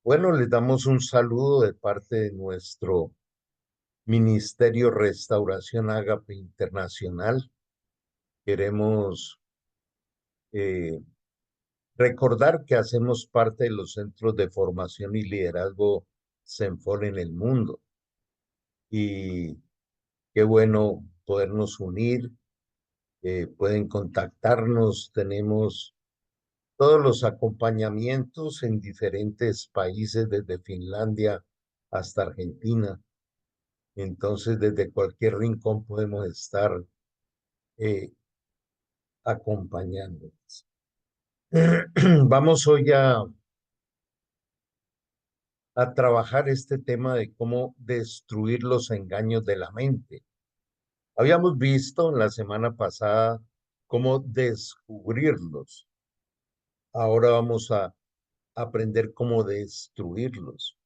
Bueno, les damos un saludo de parte de nuestro Ministerio Restauración Ágape Internacional. Queremos eh, recordar que hacemos parte de los centros de formación y liderazgo CENFOR en el mundo. Y qué bueno podernos unir. Pueden contactarnos. Tenemos todos los acompañamientos en diferentes países, desde Finlandia hasta Argentina. Entonces, desde cualquier rincón podemos estar eh, acompañándoles. Vamos hoy a trabajar este tema de cómo destruir los engaños de la mente. Habíamos visto en la semana pasada cómo descubrirlos. Ahora vamos a aprender cómo destruirlos,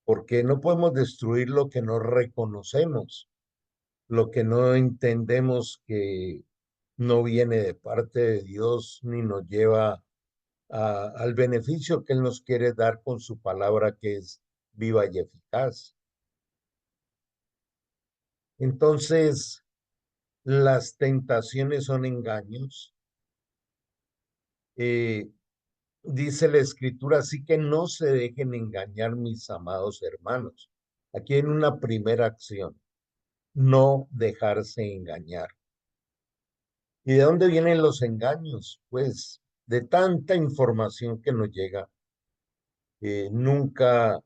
porque no podemos destruir lo que no reconocemos, lo que no entendemos que no viene de parte de Dios ni nos lleva al beneficio que Él nos quiere dar con su palabra que es viva y eficaz. Entonces, las tentaciones son engaños. Eh, Dice la Escritura, así que no se dejen engañar, mis amados hermanos. Aquí en una primera acción, no dejarse engañar. ¿Y de dónde vienen los engaños? Pues de tanta información que nos llega. Nunca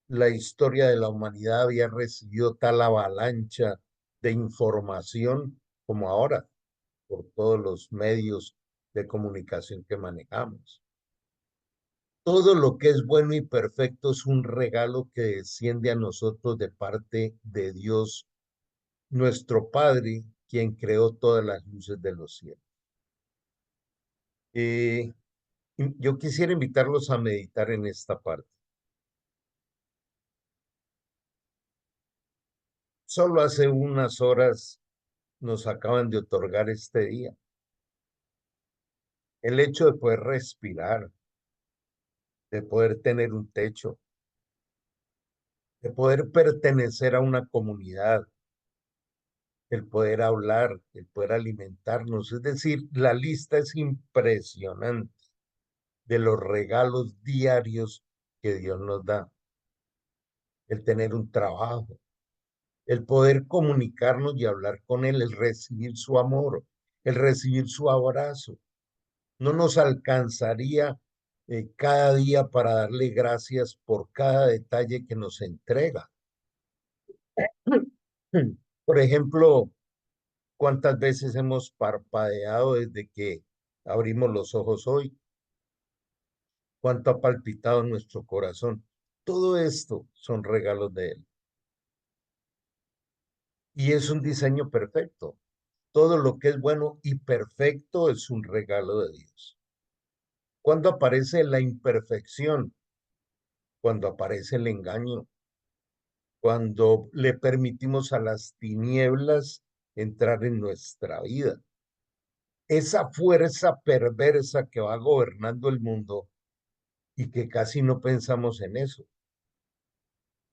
la historia de la humanidad había recibido tal avalancha de información como ahora, por todos los medios de comunicación que manejamos. Todo lo que es bueno y perfecto es un regalo que desciende a nosotros de parte de Dios, nuestro Padre, quien creó todas las luces de los cielos. Eh, yo quisiera invitarlos a meditar en esta parte. Solo hace unas horas nos acaban de otorgar este día. El hecho de poder respirar, de poder tener un techo, de poder pertenecer a una comunidad, el poder hablar, el poder alimentarnos. Es decir, la lista es impresionante de los regalos diarios que Dios nos da. El tener un trabajo, el poder comunicarnos y hablar con Él, el recibir su amor, el recibir su abrazo. No nos alcanzaría cada día para darle gracias por cada detalle que nos entrega. Por ejemplo, ¿cuántas veces hemos parpadeado desde que abrimos los ojos hoy? ¿Cuánto ha palpitado nuestro corazón? Todo esto son regalos de Él. Y es un diseño perfecto. Todo lo que es bueno y perfecto es un regalo de Dios. ¿Cuándo aparece la imperfección? Cuando aparece el engaño, cuando le permitimos a las tinieblas entrar en nuestra vida. Esa fuerza perversa que va gobernando el mundo y que casi no pensamos en eso.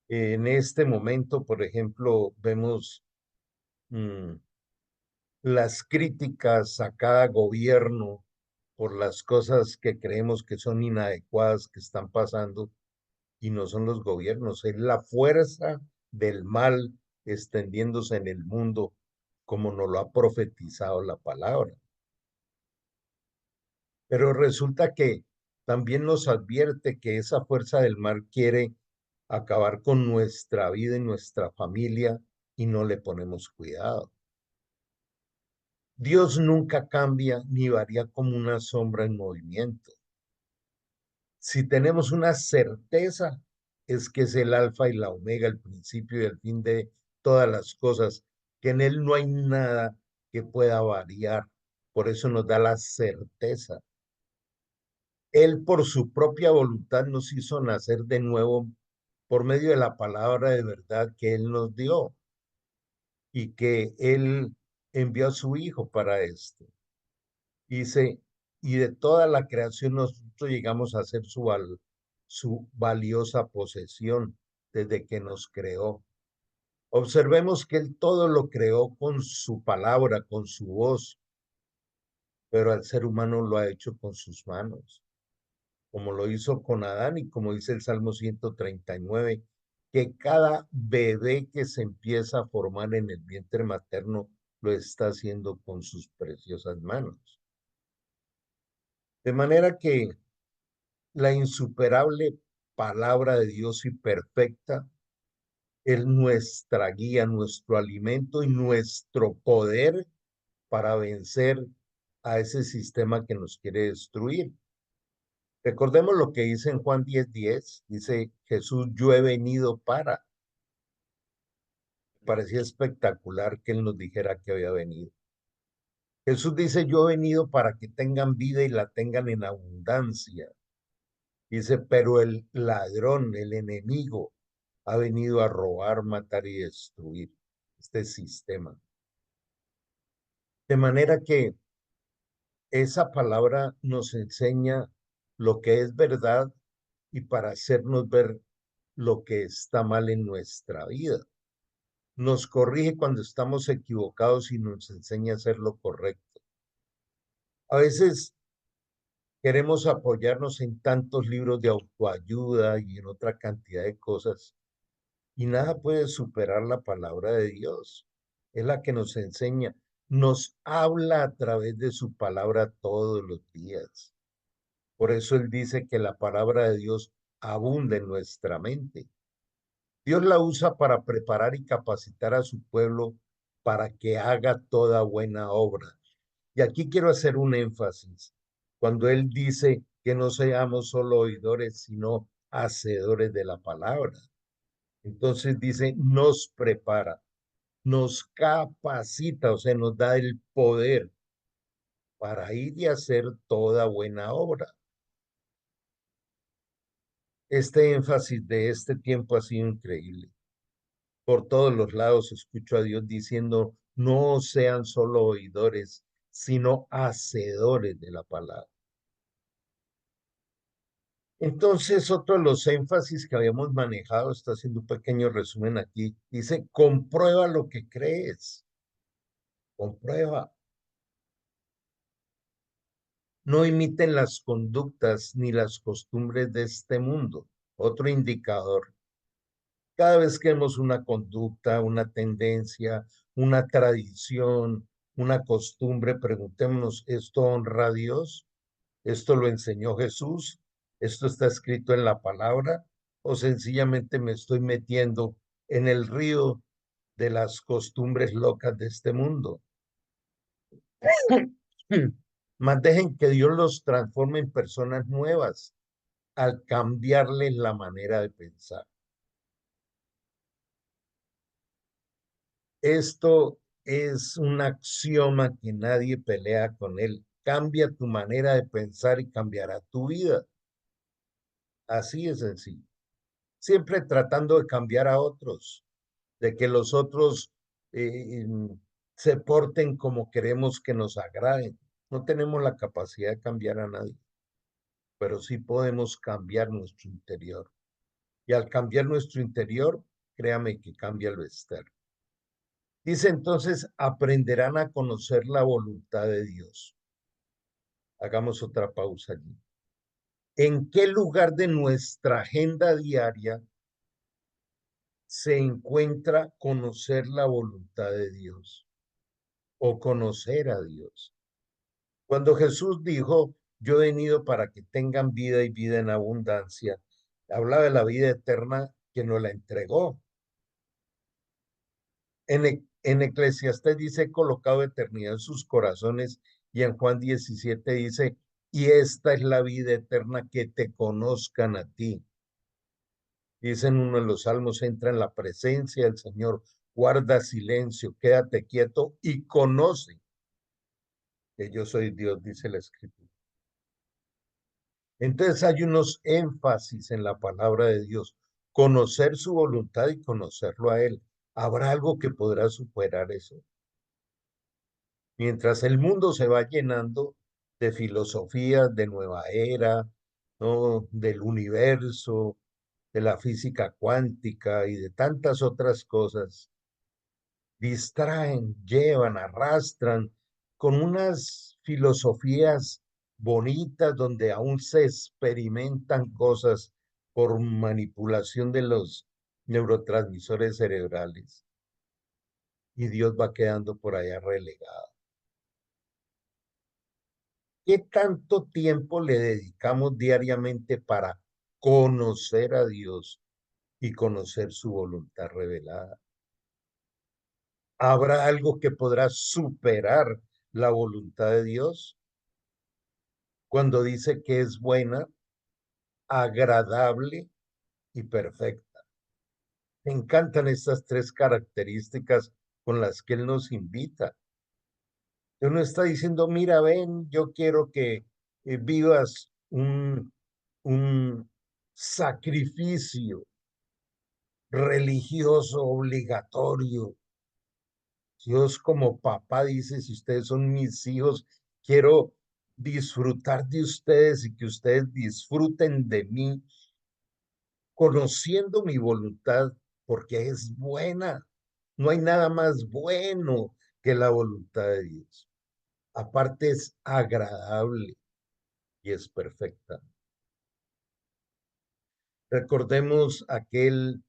En este momento, por ejemplo, vemos mm, las críticas a cada gobierno por las cosas que creemos que son inadecuadas que están pasando y no son los gobiernos, es la fuerza del mal extendiéndose en el mundo como nos lo ha profetizado la palabra. Pero resulta que también nos advierte que esa fuerza del mal quiere acabar con nuestra vida y nuestra familia y no le ponemos cuidado. Dios nunca cambia ni varía como una sombra en movimiento. Si tenemos una certeza, es que es el alfa y la omega, el principio y el fin de todas las cosas, que en Él no hay nada que pueda variar. Por eso nos da la certeza. Él por su propia voluntad nos hizo nacer de nuevo por medio de la palabra de verdad que Él nos dio y que Él envió a su Hijo para esto. Dice, y de toda la creación nosotros llegamos a ser su valiosa posesión desde que nos creó. Observemos que Él todo lo creó con su palabra, con su voz, pero al ser humano lo ha hecho con sus manos, como lo hizo con Adán y como dice el Salmo 139, que cada bebé que se empieza a formar en el vientre materno lo está haciendo con sus preciosas manos. De manera que la insuperable palabra de Dios y perfecta es nuestra guía, nuestro alimento y nuestro poder para vencer a ese sistema que nos quiere destruir. Recordemos lo que dice en Juan 10:10, dice Jesús, yo he venido para. Parecía espectacular que Él nos dijera que había venido. Jesús dice, yo he venido para que tengan vida y la tengan en abundancia. Dice, pero el ladrón, el enemigo, ha venido a robar, matar y destruir este sistema. De manera que esa palabra nos enseña lo que es verdad y para hacernos ver lo que está mal en nuestra vida. Nos corrige cuando estamos equivocados y nos enseña a hacer lo correcto. A veces queremos apoyarnos en tantos libros de autoayuda y en otra cantidad de cosas y nada puede superar la palabra de Dios. Es la que nos enseña, nos habla a través de su palabra todos los días. Por eso Él dice que la palabra de Dios abunda en nuestra mente. Dios la usa para preparar y capacitar a su pueblo para que haga toda buena obra. Y aquí quiero hacer un énfasis. Cuando Él dice que no seamos solo oidores, sino hacedores de la palabra. Entonces dice, nos prepara, nos capacita, o sea, nos da el poder para ir y hacer toda buena obra. Este énfasis de este tiempo ha sido increíble. Por todos los lados escucho a Dios diciendo, no sean solo oidores, sino hacedores de la palabra. Entonces, otro de los énfasis que habíamos manejado, está haciendo un pequeño resumen aquí, dice, comprueba lo que crees, comprueba. No imiten las conductas ni las costumbres de este mundo. Otro indicador. Cada vez que vemos una conducta, una tendencia, una tradición, una costumbre, preguntémonos, ¿esto honra a Dios? ¿Esto lo enseñó Jesús? ¿Esto está escrito en la palabra? ¿O sencillamente me estoy metiendo en el río de las costumbres locas de este mundo? Más dejen que Dios los transforme en personas nuevas al cambiarles la manera de pensar. Esto es un axioma que nadie pelea con él. Cambia tu manera de pensar y cambiará tu vida. Así es sencillo. Siempre tratando de cambiar a otros, de que los otros eh, se porten como queremos que nos agraden. No tenemos la capacidad de cambiar a nadie, pero sí podemos cambiar nuestro interior. Y al cambiar nuestro interior, créame que cambia lo externo. Dice entonces, aprenderán a conocer la voluntad de Dios. Hagamos otra pausa allí. ¿En qué lugar de nuestra agenda diaria se encuentra conocer la voluntad de Dios o conocer a Dios? Cuando Jesús dijo, yo he venido para que tengan vida y vida en abundancia, hablaba de la vida eterna que nos la entregó. En Eclesiastés dice, he colocado eternidad en sus corazones, y en Juan 17 dice, y esta es la vida eterna, que te conozcan a ti. Dice en uno de los salmos, entra en la presencia del Señor, guarda silencio, quédate quieto y conoce que yo soy Dios, dice la Escritura. Entonces hay unos énfasis en la palabra de Dios, conocer su voluntad y conocerlo a Él. ¿Habrá algo que podrá superar eso? Mientras el mundo se va llenando de filosofías de nueva era, ¿no? Del universo, de la física cuántica y de tantas otras cosas, distraen, llevan, arrastran con unas filosofías bonitas donde aún se experimentan cosas por manipulación de los neurotransmisores cerebrales y Dios va quedando por allá relegado. ¿Qué tanto tiempo le dedicamos diariamente para conocer a Dios y conocer su voluntad revelada? ¿Habrá algo que podrá superar la voluntad de Dios cuando dice que es buena, agradable y perfecta? Me encantan estas tres características con las que Él nos invita. Él no está diciendo, mira, ven, yo quiero que vivas un sacrificio religioso obligatorio. Dios como papá dice, si ustedes son mis hijos, quiero disfrutar de ustedes y que ustedes disfruten de mí, conociendo mi voluntad, porque es buena. No hay nada más bueno que la voluntad de Dios. Aparte es agradable y es perfecta. Recordemos aquel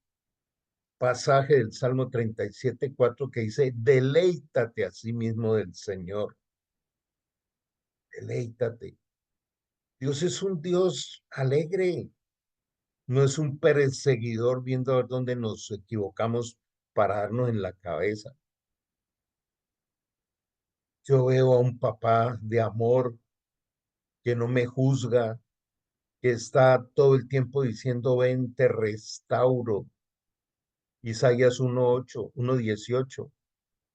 pasaje del Salmo 37:4 que dice, deleítate a sí mismo del Señor, deleítate. Dios es un Dios alegre, no es un perseguidor viendo a ver dónde nos equivocamos para darnos en la cabeza. Yo veo a un papá de amor que no me juzga, que está todo el tiempo diciendo, ven, te restauro. Isaías 1:8, 1:18.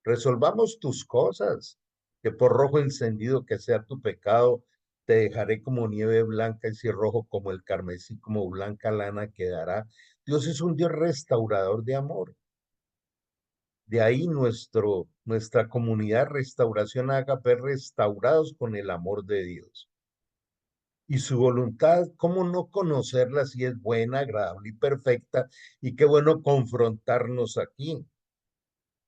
Resolvamos tus cosas, que por rojo encendido que sea tu pecado, te dejaré como nieve blanca y si rojo como el carmesí, como blanca lana quedará. Dios es un Dios restaurador de amor. De ahí nuestra comunidad Restauración Ágape, restaurados con el amor de Dios. Y su voluntad, ¿cómo no conocerla si es buena, agradable y perfecta? Y qué bueno confrontarnos aquí,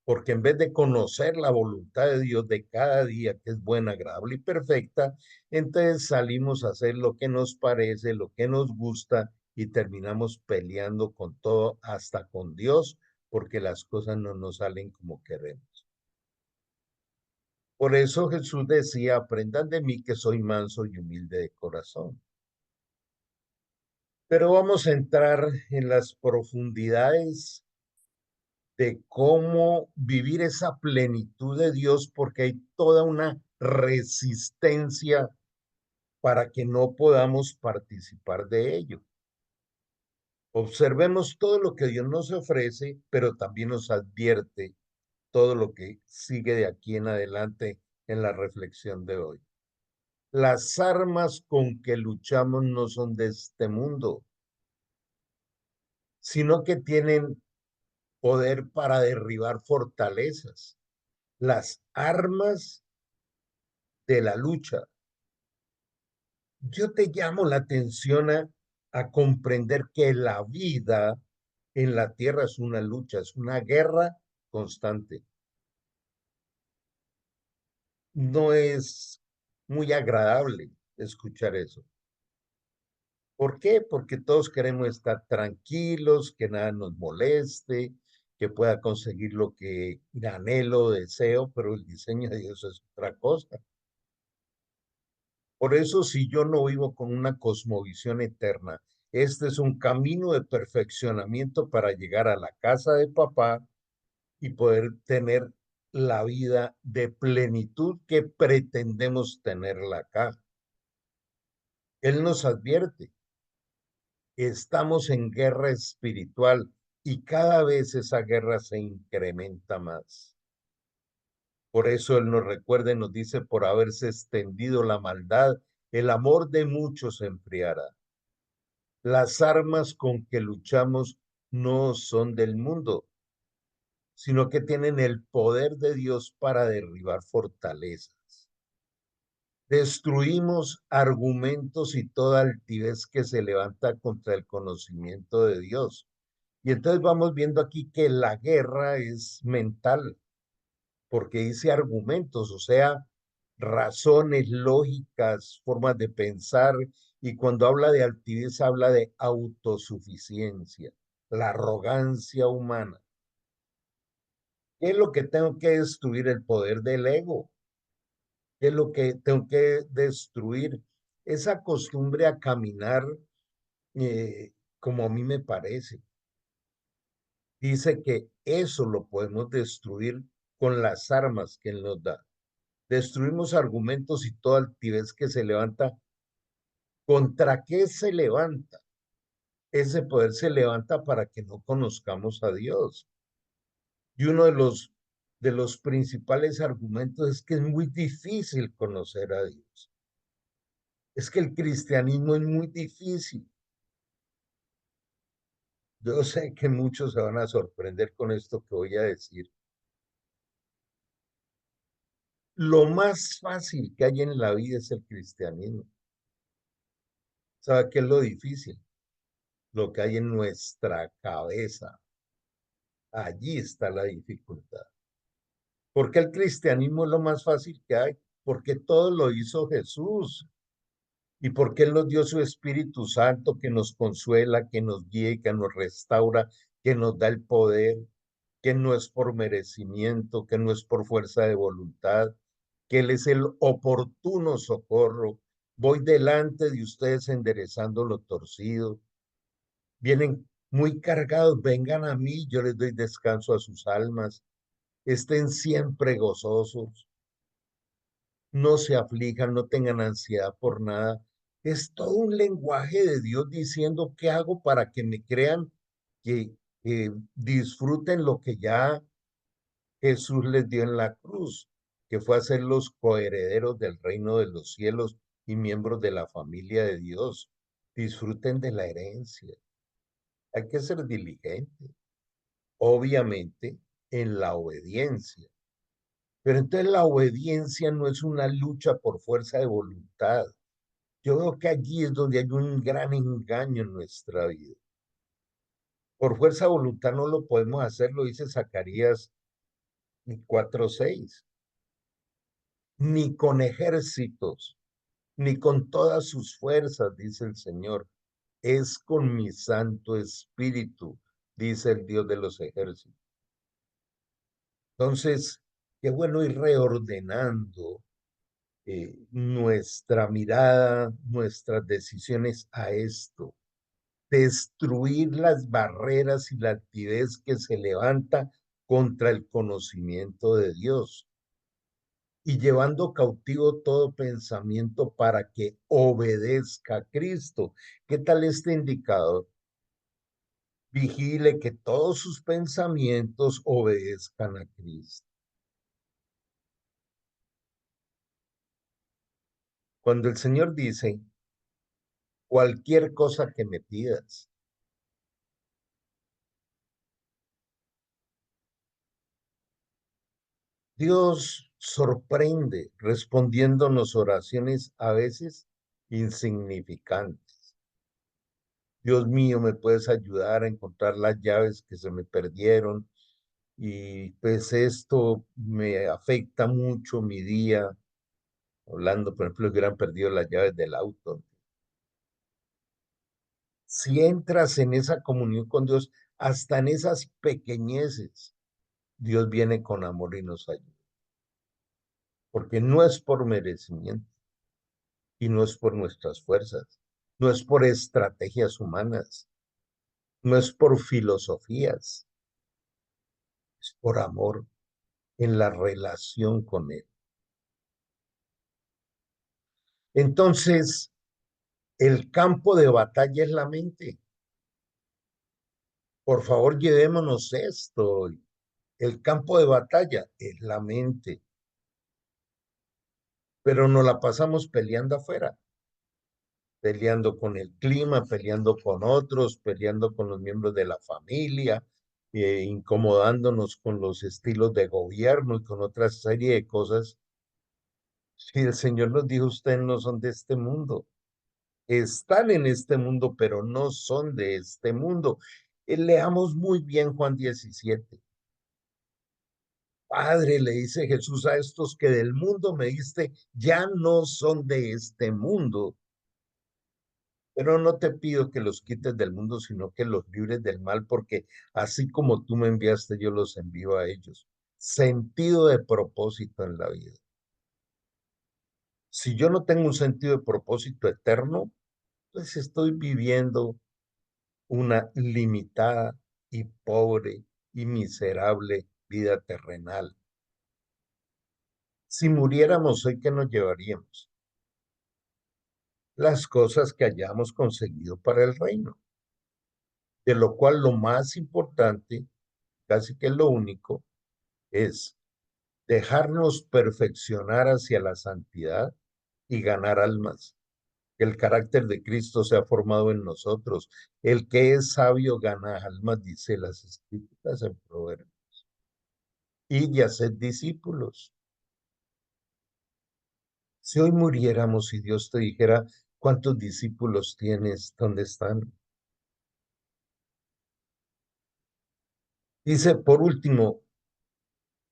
porque en vez de conocer la voluntad de Dios de cada día, que es buena, agradable y perfecta, entonces salimos a hacer lo que nos parece, lo que nos gusta y terminamos peleando con todo, hasta con Dios, porque las cosas no nos salen como queremos. Por eso Jesús decía, aprendan de mí que soy manso y humilde de corazón. Pero vamos a entrar en las profundidades de cómo vivir esa plenitud de Dios, porque hay toda una resistencia para que no podamos participar de ello. Observemos todo lo que Dios nos ofrece, pero también nos advierte todo lo que sigue de aquí en adelante en la reflexión de hoy. Las armas con que luchamos no son de este mundo, sino que tienen poder para derribar fortalezas. Las armas de la lucha. Yo te llamo la atención a comprender que la vida en la tierra es una lucha, es una guerra constante. No es muy agradable escuchar eso. ¿Por qué? Porque todos queremos estar tranquilos, que nada nos moleste, que pueda conseguir lo que anhelo, deseo, pero el diseño de Dios es otra cosa. Por eso, si yo no vivo con una cosmovisión eterna, este es un camino de perfeccionamiento para llegar a la casa de papá y poder tener la vida de plenitud que pretendemos tenerla acá. Él nos advierte, estamos en guerra espiritual y cada vez esa guerra se incrementa más. Por eso Él nos recuerda y nos dice, por haberse extendido la maldad, el amor de muchos se enfriará. Las armas con que luchamos no son del mundo, sino que tienen el poder de Dios para derribar fortalezas. Destruimos argumentos y toda altivez que se levanta contra el conocimiento de Dios. Y entonces vamos viendo aquí que la guerra es mental, porque dice argumentos, o sea, razones, lógicas, formas de pensar, y cuando habla de altivez habla de autosuficiencia, la arrogancia humana. ¿Qué es lo que tengo que destruir? El poder del ego. ¿Qué es lo que tengo que destruir? Esa costumbre a caminar como a mí me parece. Dice que eso lo podemos destruir con las armas que Él nos da. Destruimos argumentos y toda altivez que se levanta. ¿Contra qué se levanta? Ese poder se levanta para que no conozcamos a Dios. Y uno de los principales argumentos es que es muy difícil conocer a Dios. Es que el cristianismo es muy difícil. Yo sé que muchos se van a sorprender con esto que voy a decir. Lo más fácil que hay en la vida es el cristianismo. ¿Sabe qué es lo difícil? Lo que hay en nuestra cabeza. Allí está la dificultad. ¿Por qué el cristianismo es lo más fácil que hay? Porque todo lo hizo Jesús. Y porque Él nos dio su Espíritu Santo que nos consuela, que nos guía y que nos restaura, que nos da el poder, que no es por merecimiento, que no es por fuerza de voluntad, que Él es el oportuno socorro. Voy delante de ustedes enderezando lo torcido. Vienen muy cargados, vengan a mí, yo les doy descanso a sus almas. Estén siempre gozosos, no se aflijan, no tengan ansiedad por nada. Es todo un lenguaje de Dios diciendo qué hago para que me crean, que disfruten lo que ya Jesús les dio en la cruz, que fue hacerlos coherederos del reino de los cielos y miembros de la familia de Dios. Disfruten de la herencia. Hay que ser diligente, obviamente, en la obediencia. Pero entonces la obediencia no es una lucha por fuerza de voluntad. Yo veo que allí es donde hay un gran engaño en nuestra vida. Por fuerza de voluntad no lo podemos hacer, lo dice Zacarías 4:6. Ni con ejércitos, ni con todas sus fuerzas, dice el Señor. Es con mi Santo Espíritu, dice el Dios de los ejércitos. Entonces, qué bueno ir reordenando nuestra mirada, nuestras decisiones a esto. Destruir las barreras y la altivez que se levanta contra el conocimiento de Dios y llevando cautivo todo pensamiento para que obedezca a Cristo. ¿Qué tal este indicador? Vigile que todos sus pensamientos obedezcan a Cristo. Cuando el Señor dice, cualquier cosa que me pidas, Dios sorprende respondiéndonos oraciones a veces insignificantes. Dios mío, ¿me puedes ayudar a encontrar las llaves que se me perdieron? Y pues esto me afecta mucho mi día. Hablando, por ejemplo, que hubieran perdido las llaves del auto. Si entras en esa comunión con Dios, hasta en esas pequeñeces, Dios viene con amor y nos ayuda. Porque no es por merecimiento y no es por nuestras fuerzas, no es por estrategias humanas, no es por filosofías, es por amor en la relación con Él. Entonces, el campo de batalla es la mente. Por favor, llevémonos esto. El campo de batalla es la mente, pero nos la pasamos peleando afuera, peleando con el clima, peleando con otros, peleando con los miembros de la familia, incomodándonos con los estilos de gobierno y con otra serie de cosas. Si el Señor nos dijo, ustedes no son de este mundo, están en este mundo, pero no son de este mundo. Leamos muy bien Juan 17. Padre, le dice Jesús a estos que del mundo me diste, ya no son de este mundo, pero no te pido que los quites del mundo, sino que los libres del mal, porque así como tú me enviaste, yo los envío a ellos. Sentido de propósito en la vida. Si yo no tengo un sentido de propósito eterno, pues estoy viviendo una limitada y pobre y miserable vida terrenal. Si muriéramos hoy, ¿qué nos llevaríamos? Las cosas que hayamos conseguido para el reino, de lo cual lo más importante, casi que lo único, es dejarnos perfeccionar hacia la santidad y ganar almas. Que el carácter de Cristo se ha formado en nosotros. El que es sabio gana almas, dice las escrituras en Proverbios. Y hacer discípulos. Si hoy muriéramos y Dios te dijera, ¿cuántos discípulos tienes? ¿Dónde están? Dice, por último,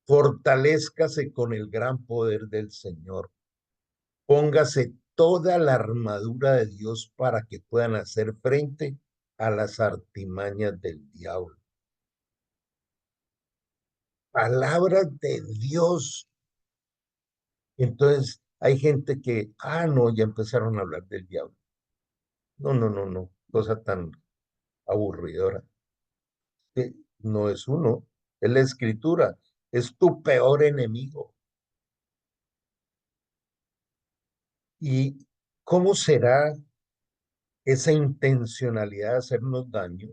fortalézcase con el gran poder del Señor. Póngase toda la armadura de Dios para que puedan hacer frente a las artimañas del diablo. Palabras de Dios. Entonces, hay gente que, no, ya empezaron a hablar del diablo. No, no, no, no, cosa tan aburridora. Que no es uno, es la escritura, es tu peor enemigo. ¿Y cómo será esa intencionalidad de hacernos daño?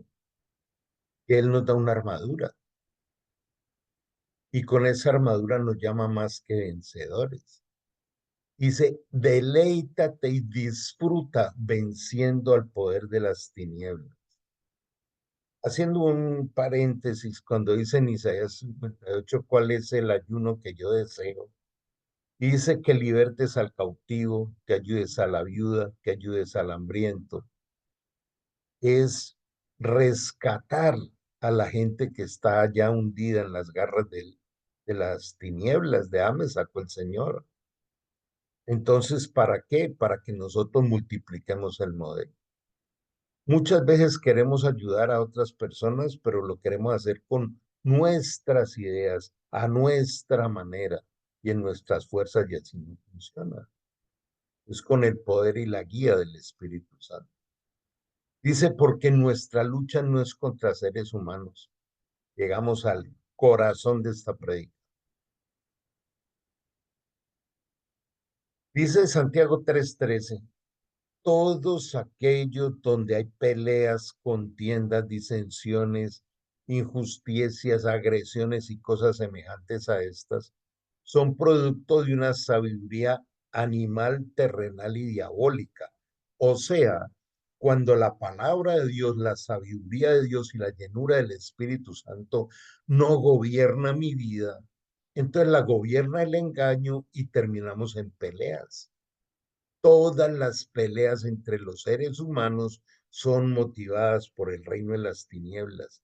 Que Él nos da una armadura y con esa armadura nos llama más que vencedores. Dice, deleítate y disfruta venciendo al poder de las tinieblas. Haciendo un paréntesis, cuando dice en Isaías 58, ¿cuál es el ayuno que yo deseo? Y dice que libertes al cautivo, que ayudes a la viuda, que ayudes al hambriento. Es rescatar a la gente que está ya hundida en las garras de las tinieblas, de hambre, sacó el Señor. Entonces, ¿para qué? Para que nosotros multipliquemos el modelo. Muchas veces queremos ayudar a otras personas, pero lo queremos hacer con nuestras ideas, a nuestra manera y en nuestras fuerzas, y así no funciona. Es con el poder y la guía del Espíritu Santo. Dice, porque nuestra lucha no es contra seres humanos. Llegamos al corazón de esta predica. Dice Santiago 3:13, todos aquellos donde hay peleas, contiendas, disensiones, injusticias, agresiones y cosas semejantes a estas, son producto de una sabiduría animal, terrenal y diabólica. O sea, cuando la palabra de Dios, la sabiduría de Dios y la llenura del Espíritu Santo no gobierna mi vida, entonces la gobierna el engaño y terminamos en peleas. Todas las peleas entre los seres humanos son motivadas por el reino de las tinieblas.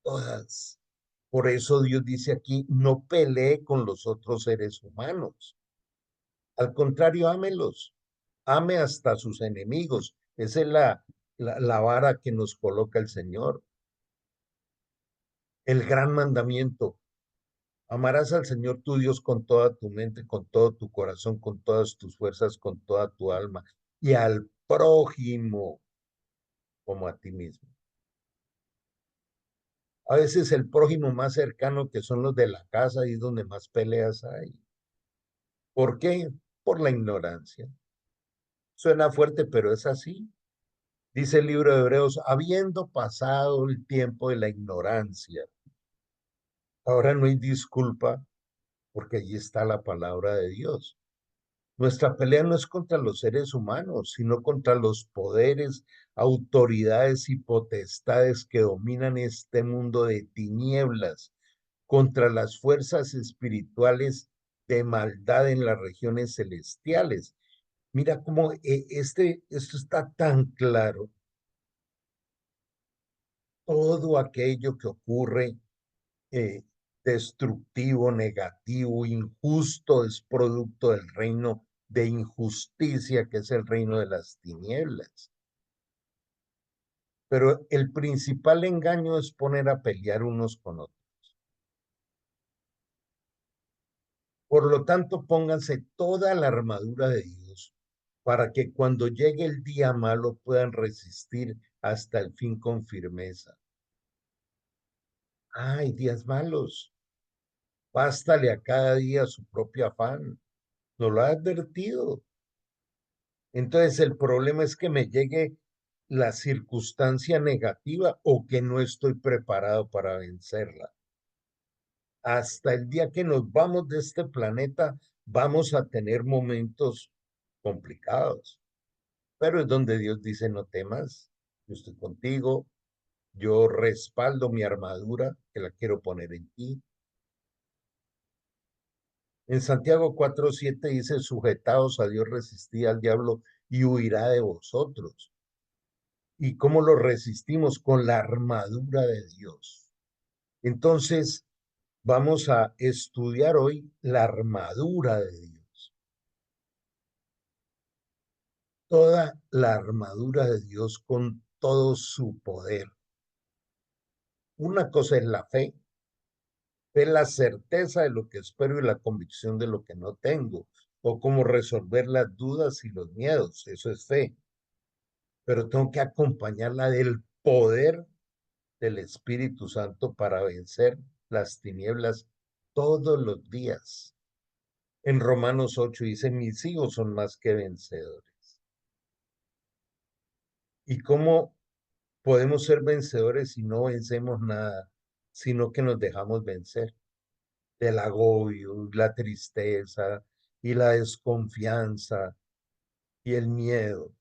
Todas. Por eso Dios dice aquí, no pelee con los otros seres humanos. Al contrario, ámelos. Ame hasta sus enemigos. Esa es la vara que nos coloca el Señor. El gran mandamiento. Amarás al Señor tu Dios con toda tu mente, con todo tu corazón, con todas tus fuerzas, con toda tu alma. Y al prójimo como a ti mismo. A veces el prójimo más cercano, que son los de la casa, y es donde más peleas hay. ¿Por qué? Por la ignorancia. Suena fuerte, pero es así. Dice el libro de Hebreos, habiendo pasado el tiempo de la ignorancia, ahora no hay disculpa porque allí está la palabra de Dios. Nuestra pelea no es contra los seres humanos, sino contra los poderes, autoridades y potestades que dominan este mundo de tinieblas, contra las fuerzas espirituales de maldad en las regiones celestiales. Mira cómo esto está tan claro. Todo aquello que ocurre eh, destructivo, negativo, injusto, es producto del reino de injusticia que es el reino de las tinieblas. Pero el principal engaño es poner a pelear unos con otros. Por lo tanto, pónganse toda la armadura de Dios para que cuando llegue el día malo puedan resistir hasta el fin con firmeza. Hay días malos. Bástale a cada día su propio afán. No lo ha advertido. Entonces el problema es que me llegue la circunstancia negativa o que no estoy preparado para vencerla. Hasta el día que nos vamos de este planeta, vamos a tener momentos complicados. Pero es donde Dios dice, no temas, yo estoy contigo, yo respaldo mi armadura, que la quiero poner en ti. En Santiago 4:7 dice, sujetaos a Dios, resistid al diablo y huirá de vosotros. ¿Y cómo lo resistimos? Con la armadura de Dios. Entonces, vamos a estudiar hoy la armadura de Dios. Toda la armadura de Dios con todo su poder. Una cosa es la fe. Fe es la certeza de lo que espero y la convicción de lo que no tengo. O cómo resolver las dudas y los miedos. Eso es fe. Pero tengo que acompañarla del poder del Espíritu Santo para vencer las tinieblas todos los días. En Romanos 8 dice, mis hijos son más que vencedores. ¿Y cómo podemos ser vencedores si no vencemos nada, sino que nos dejamos vencer? Del agobio, la tristeza y la desconfianza y el miedo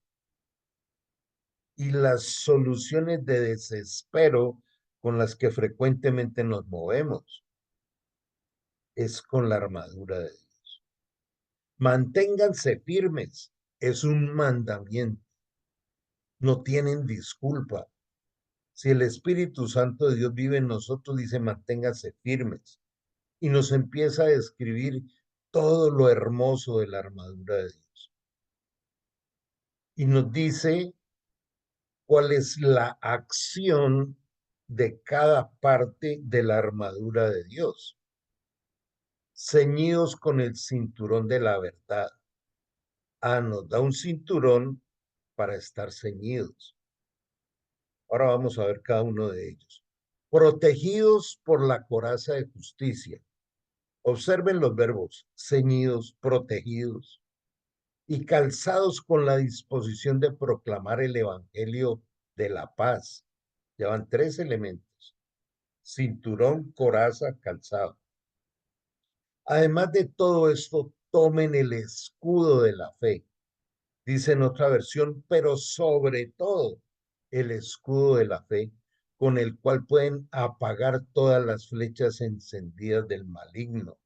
y las soluciones de desespero con las que frecuentemente nos movemos. Es con la armadura de Dios. Manténganse firmes. Es un mandamiento. No tienen disculpa. Si el Espíritu Santo de Dios vive en nosotros, dice, manténganse firmes. Y nos empieza a describir todo lo hermoso de la armadura de Dios. Y nos dice cuál es la acción de cada parte de la armadura de Dios. Ceñidos con el cinturón de la verdad. Nos da un cinturón para estar ceñidos. Ahora vamos a ver cada uno de ellos. Protegidos por la coraza de justicia. Observen los verbos, ceñidos, protegidos y calzados con la disposición de proclamar el evangelio de la paz. Llevan tres elementos: cinturón, coraza, calzado. Además de todo esto, tomen el escudo de la fe. Dice en otra versión, pero sobre todo el escudo de la fe, con el cual pueden apagar todas las flechas encendidas del maligno.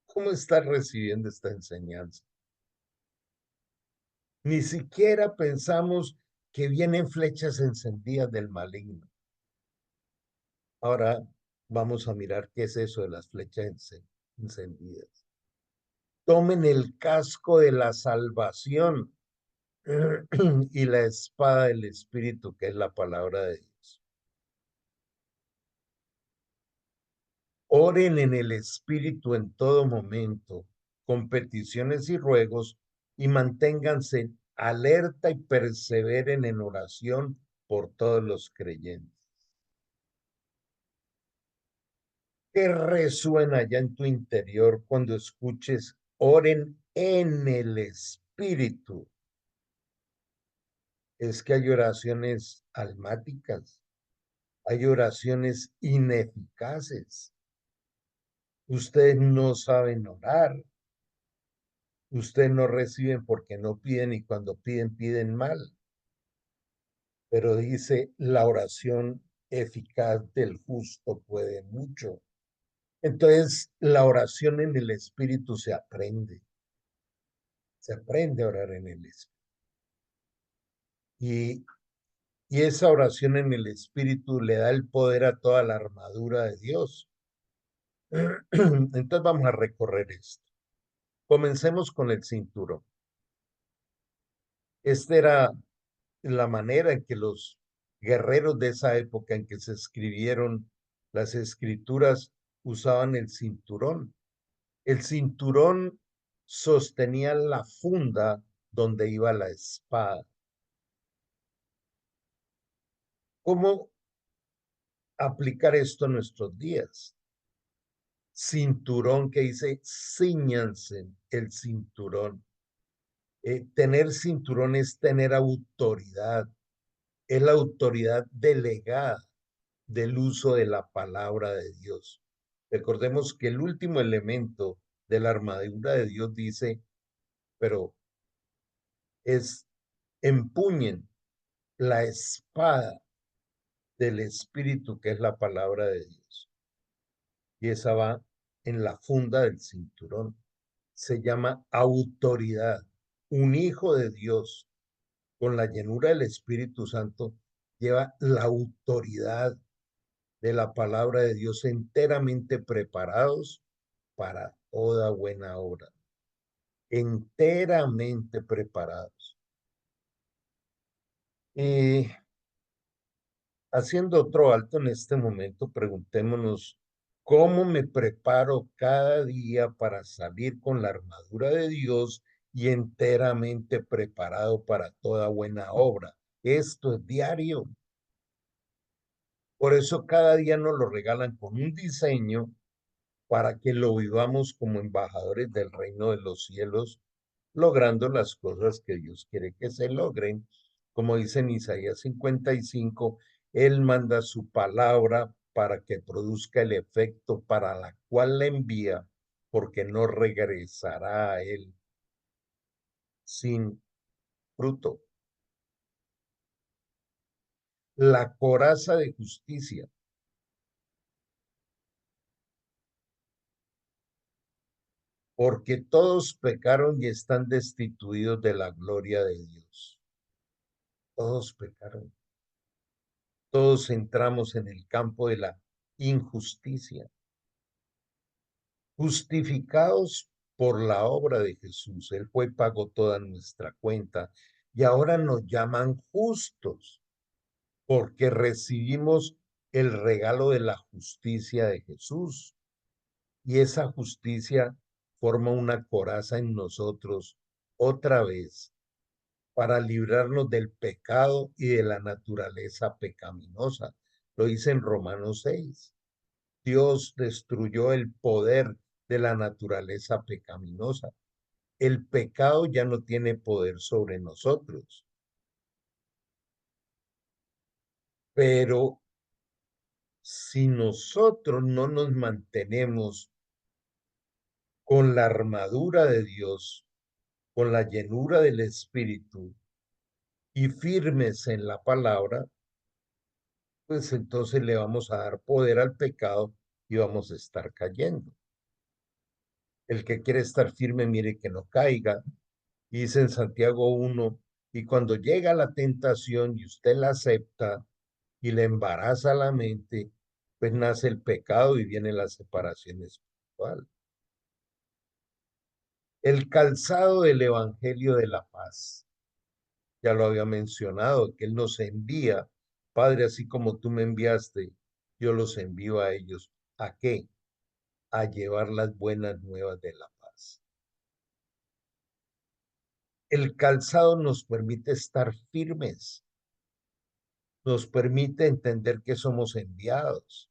¿Cómo estás recibiendo esta enseñanza? Ni siquiera pensamos que vienen flechas encendidas del maligno. Ahora vamos a mirar qué es eso de las flechas encendidas. Tomen el casco de la salvación y la espada del Espíritu, que es la palabra de Dios. Oren en el Espíritu en todo momento, con peticiones y ruegos, y manténganse alerta y perseveren en oración por todos los creyentes. ¿Qué resuena ya en tu interior cuando escuches oren en el Espíritu? Es que hay oraciones almáticas, hay oraciones ineficaces. Ustedes no saben orar, ustedes no reciben porque no piden y cuando piden, piden mal. Pero dice, la oración eficaz del justo puede mucho. Entonces, la oración en el Espíritu se aprende a orar en el Espíritu. Y, y esa oración en el Espíritu le da el poder a toda la armadura de Dios. Entonces vamos a recorrer esto. Comencemos con el cinturón. Esta era la manera en que los guerreros de esa época en que se escribieron las escrituras usaban el cinturón. El cinturón sostenía la funda donde iba la espada. ¿Cómo aplicar esto en nuestros días? Cinturón que dice, ciñanse el cinturón. Tener cinturón es tener autoridad, es la autoridad delegada del uso de la palabra de Dios. Recordemos que el último elemento de la armadura de Dios dice, pero es empuñen la espada del Espíritu, que es la palabra de Dios. Y esa va en la funda del cinturón. Se llama autoridad. Un hijo de Dios con la llenura del Espíritu Santo lleva la autoridad de la palabra de Dios enteramente preparados para toda buena obra. Enteramente preparados. Y haciendo otro alto en este momento, preguntémonos, ¿cómo me preparo cada día para salir con la armadura de Dios y enteramente preparado para toda buena obra? Esto es diario. Por eso cada día nos lo regalan con un diseño para que lo vivamos como embajadores del reino de los cielos, logrando las cosas que Dios quiere que se logren. Como dice en Isaías 55, Él manda su palabra para que produzca el efecto para la cual la envía, porque no regresará a Él sin fruto. La coraza de justicia, porque todos pecaron y están destituidos de la gloria de Dios. Todos pecaron. Todos entramos en el campo de la injusticia, justificados por la obra de Jesús. Él fue, pagó toda nuestra cuenta y ahora nos llaman justos porque recibimos el regalo de la justicia de Jesús. Y esa justicia forma una coraza en nosotros otra vez para librarnos del pecado y de la naturaleza pecaminosa. Lo dice en Romanos 6. Dios destruyó el poder de la naturaleza pecaminosa. El pecado ya no tiene poder sobre nosotros, pero si nosotros no nos mantenemos con la armadura de Dios, con la llenura del Espíritu y firmes en la palabra, pues entonces le vamos a dar poder al pecado y vamos a estar cayendo. El que quiere estar firme, mire que no caiga. Dice en Santiago 1, y cuando llega la tentación y usted la acepta y le embaraza la mente, pues nace el pecado y viene la separación espiritual. El calzado del Evangelio de la Paz, ya lo había mencionado, que Él nos envía, Padre, así como tú me enviaste, yo los envío a ellos. ¿A qué? A llevar las buenas nuevas de la paz. El calzado nos permite estar firmes, nos permite entender que somos enviados,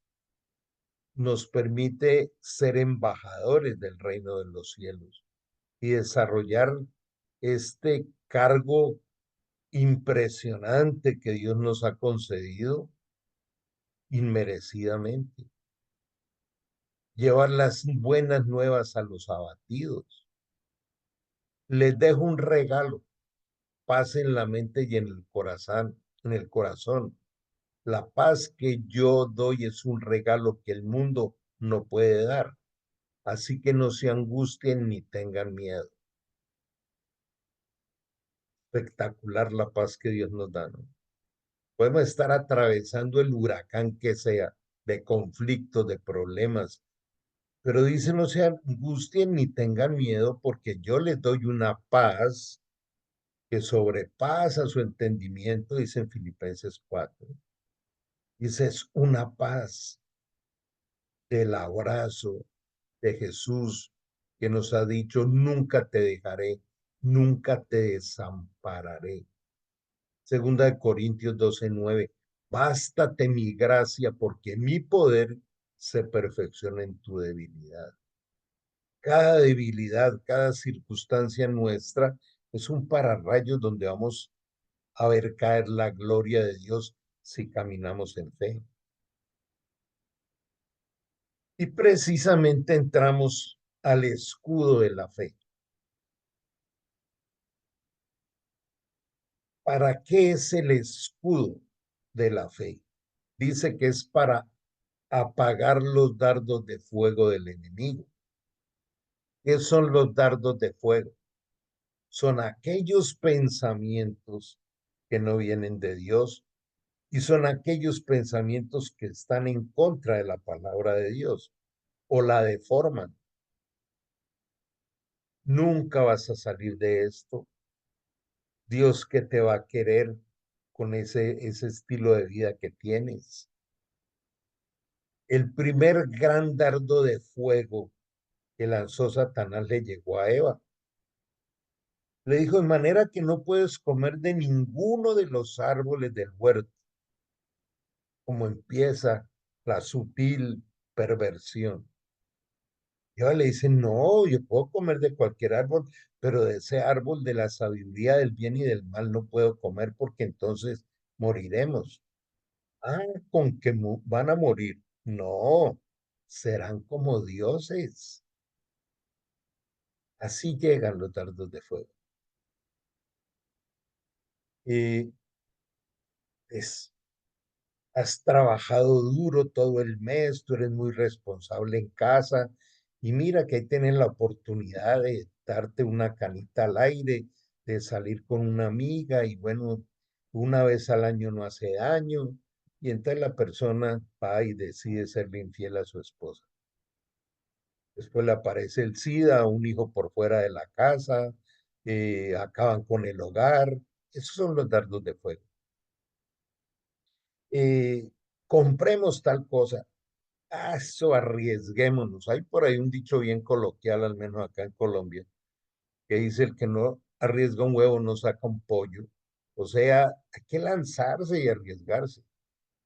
nos permite ser embajadores del reino de los cielos y desarrollar este cargo impresionante que Dios nos ha concedido inmerecidamente. Llevar las buenas nuevas a los abatidos. Les dejo un regalo, paz en la mente y en el corazón, en el corazón. La paz que yo doy es un regalo que el mundo no puede dar. Así que no se angustien ni tengan miedo. Espectacular la paz que Dios nos da, ¿no? Podemos estar atravesando el huracán que sea, de conflictos, de problemas, pero dice no se angustien ni tengan miedo porque yo les doy una paz que sobrepasa su entendimiento, dice en Filipenses 4. Dice, es una paz del abrazo de Jesús que nos ha dicho, nunca te dejaré, nunca te desampararé. Segunda de Corintios 12:9. Bástate mi gracia porque mi poder se perfecciona en tu debilidad. Cada debilidad, cada circunstancia nuestra es un pararrayos donde vamos a ver caer la gloria de Dios si caminamos en fe. Y precisamente entramos al escudo de la fe. ¿Para qué es el escudo de la fe? Dice que es para apagar los dardos de fuego del enemigo. ¿Qué son los dardos de fuego? Son aquellos pensamientos que no vienen de Dios y son aquellos pensamientos que están en contra de la palabra de Dios o la deforman. Nunca vas a salir de esto. Dios que te va a querer con ese estilo de vida que tienes. El primer gran dardo de fuego que lanzó Satanás le llegó a Eva. Le dijo, de manera que no puedes comer de ninguno de los árboles del huerto, como empieza la sutil perversión. Y ahora le dice, no, yo puedo comer de cualquier árbol, pero de ese árbol de la sabiduría del bien y del mal no puedo comer porque entonces moriremos. Ah, con que van a morir. No, serán como dioses. Así llegan los dardos de fuego. Y es, has trabajado duro todo el mes, tú eres muy responsable en casa y mira que ahí tienes la oportunidad de darte una canita al aire, de salir con una amiga y bueno, una vez al año no hace daño y entonces la persona va y decide serle infiel a su esposa. Después le aparece el SIDA, un hijo por fuera de la casa, acaban con el hogar. Esos son los dardos de fuego. Eh, compremos tal cosa. Ah, eso arriesguémonos. Hay por ahí un dicho bien coloquial, al menos acá en Colombia, que dice el que no arriesga un huevo no saca un pollo. O sea, hay que lanzarse y arriesgarse.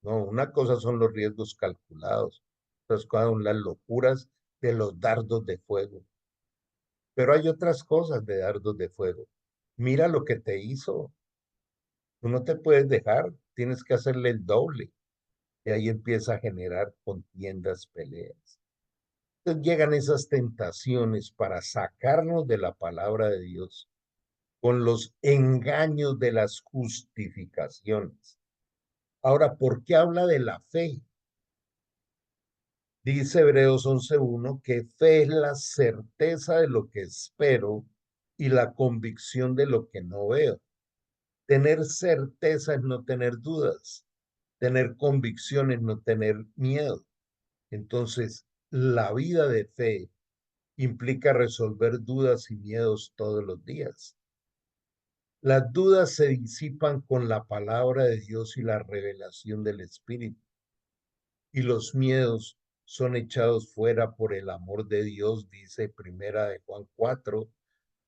No, una cosa son los riesgos calculados, otras cosas son las locuras de los dardos de fuego. Pero hay otras cosas de dardos de fuego. Mira lo que te hizo. Tú no te puedes dejar, tienes que hacerle el doble. Y ahí empieza a generar contiendas, peleas. Entonces llegan esas tentaciones para sacarnos de la palabra de Dios con los engaños de las justificaciones. Ahora, ¿por qué habla de la fe? Dice Hebreos 11:1 que fe es la certeza de lo que espero y la convicción de lo que no veo. Tener certeza es no tener dudas, tener convicción es no tener miedo. Entonces, la vida de fe implica resolver dudas y miedos todos los días. Las dudas se disipan con la palabra de Dios y la revelación del Espíritu, y los miedos son echados fuera por el amor de Dios, dice Primera de Juan 4,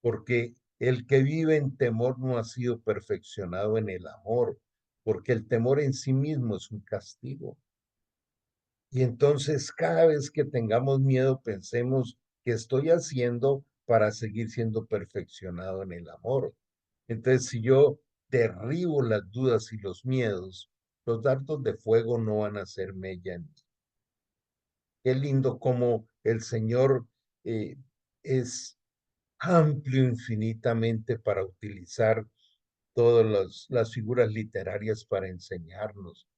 porque el que vive en temor no ha sido perfeccionado en el amor, porque el temor en sí mismo es un castigo. Y entonces cada vez que tengamos miedo, pensemos qué estoy haciendo para seguir siendo perfeccionado en el amor. Entonces, si yo derribo las dudas y los miedos, los dardos de fuego no van a hacer mella en mí. Qué lindo como el Señor eh, es amplio infinitamente para utilizar todas las figuras literarias para enseñarnos,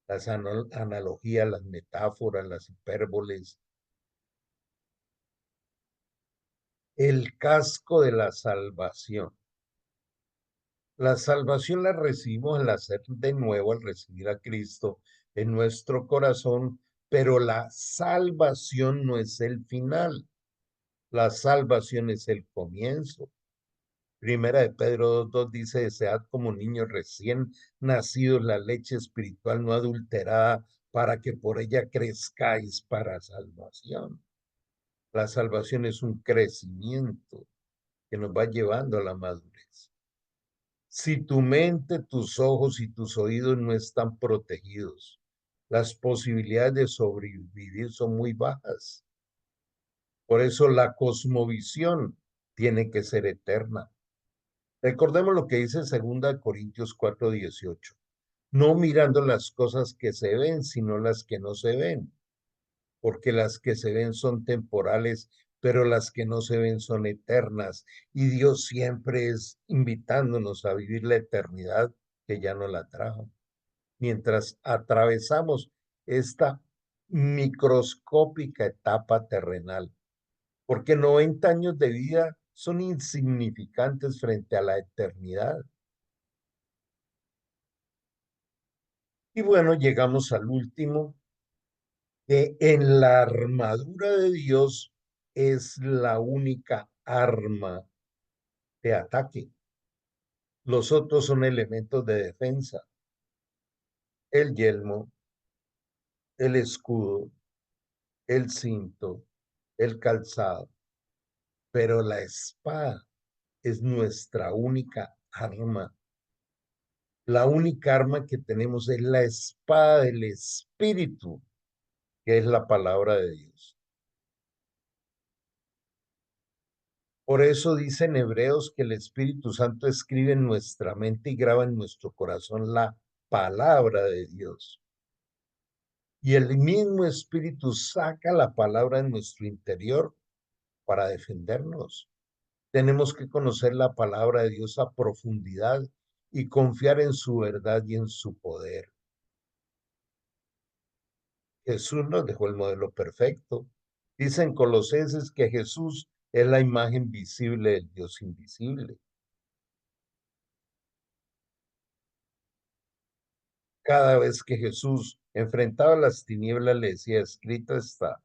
las analogías, las metáforas, las hipérboles. el casco de la salvación. La salvación la recibimos al hacer de nuevo, al recibir a Cristo en nuestro corazón, pero la salvación no es el final, la salvación es el comienzo. Primera de Pedro 2:2 dice, desead como niños recién nacidos la leche espiritual no adulterada para que por ella crezcáis para salvación. La salvación es un crecimiento que nos va llevando a la madurez. Si tu mente, tus ojos y tus oídos no están protegidos, las posibilidades de sobrevivir son muy bajas. Por eso la cosmovisión tiene que ser eterna. Recordemos lo que dice 2 Corintios 4:18. No mirando las cosas que se ven, sino las que no se ven, porque las que se ven son temporales, pero las que no se ven son eternas. Y Dios siempre es invitándonos a vivir la eternidad que ya no la trajo. Mientras atravesamos esta microscópica etapa terrenal, porque 90 años de vida son insignificantes frente a la eternidad. Y bueno, llegamos al último, que en la armadura de Dios es la única arma de ataque. Los otros son elementos de defensa, el yelmo, el escudo, el cinto, el calzado, pero la espada es nuestra única arma. La única arma que tenemos es la espada del Espíritu, que es la palabra de Dios. Por eso dicen Hebreos que el Espíritu Santo escribe en nuestra mente y graba en nuestro corazón la palabra de Dios. Y el mismo Espíritu saca la palabra en nuestro interior para defendernos. Tenemos que conocer la palabra de Dios a profundidad y confiar en su verdad y en su poder. Jesús nos dejó el modelo perfecto. Dicen Colosenses que Jesús es la imagen visible del Dios invisible. Cada vez que Jesús enfrentaba las tinieblas, le decía, escrito está,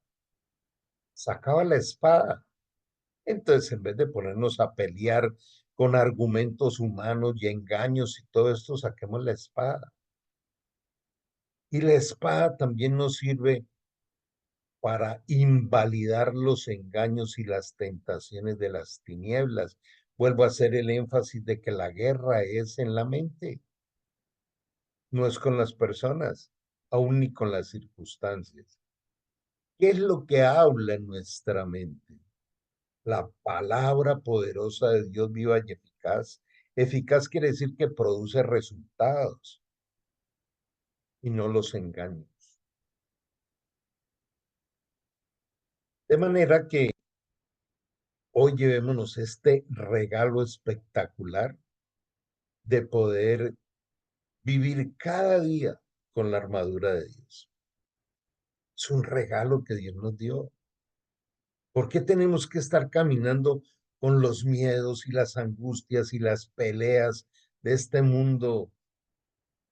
sacaba la espada. Entonces, en vez de ponernos a pelear con argumentos humanos y engaños y todo esto, saquemos la espada. Y la espada también nos sirve para invalidar los engaños y las tentaciones de las tinieblas. Vuelvo a hacer el énfasis de que la guerra es en la mente, no es con las personas, aún ni con las circunstancias. ¿Qué es lo que habla en nuestra mente? La palabra poderosa de Dios viva y eficaz. Eficaz quiere decir que produce resultados y no los engaños. De manera que hoy llevémonos este regalo espectacular de poder vivir cada día con la armadura de Dios. Es un regalo que Dios nos dio. ¿Por qué tenemos que estar caminando con los miedos y las angustias y las peleas de este mundo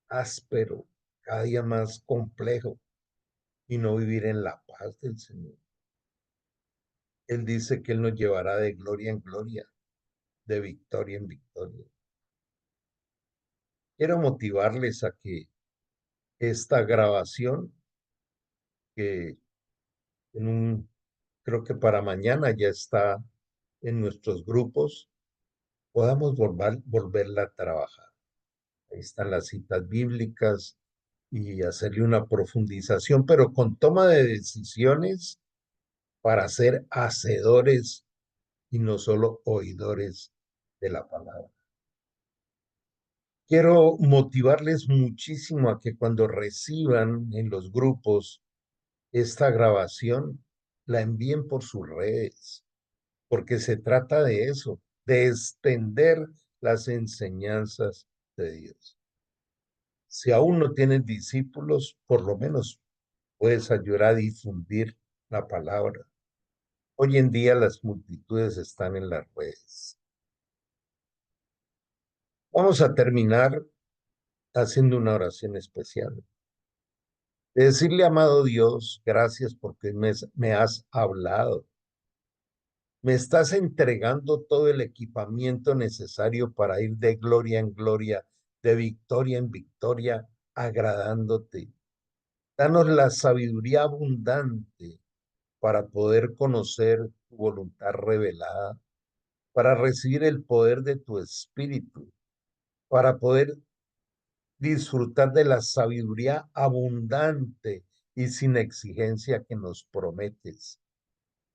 áspero, cada día más complejo, y no vivir en la paz del Señor? Él dice que Él nos llevará de gloria en gloria, de victoria en victoria. Quiero motivarles a que esta grabación, que en creo que para mañana ya está en nuestros grupos, podamos volverla a trabajar. Ahí están las citas bíblicas y hacerle una profundización, pero con toma de decisiones para ser hacedores y no solo oidores de la palabra. Quiero motivarles muchísimo a que cuando reciban en los grupos esta grabación, la envíen por sus redes, porque se trata de eso, de extender las enseñanzas de Dios. Si aún no tienes discípulos, por lo menos puedes ayudar a difundir la palabra. Hoy en día las multitudes están en las redes. Vamos a terminar haciendo una oración especial. De decirle, amado Dios, gracias porque me has hablado. Me estás entregando todo el equipamiento necesario para ir de gloria en gloria, de victoria en victoria, agradándote. Danos la sabiduría abundante para poder conocer tu voluntad revelada, para recibir el poder de tu espíritu, para poder disfrutar de la sabiduría abundante y sin exigencia que nos prometes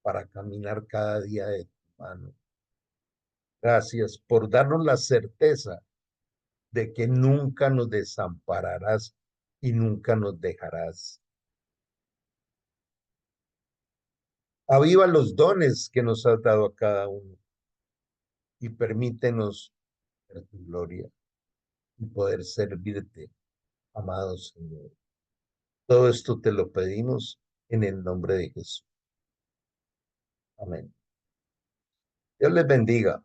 para caminar cada día de tu mano. Gracias por darnos la certeza de que nunca nos desampararás y nunca nos dejarás. Aviva los dones que nos has dado a cada uno y permítenos ver tu gloria y poder servirte, amado Señor. Todo esto te lo pedimos en el nombre de Jesús. Amén. Dios les bendiga.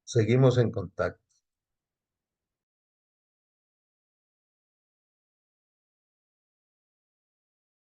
Seguimos en contacto.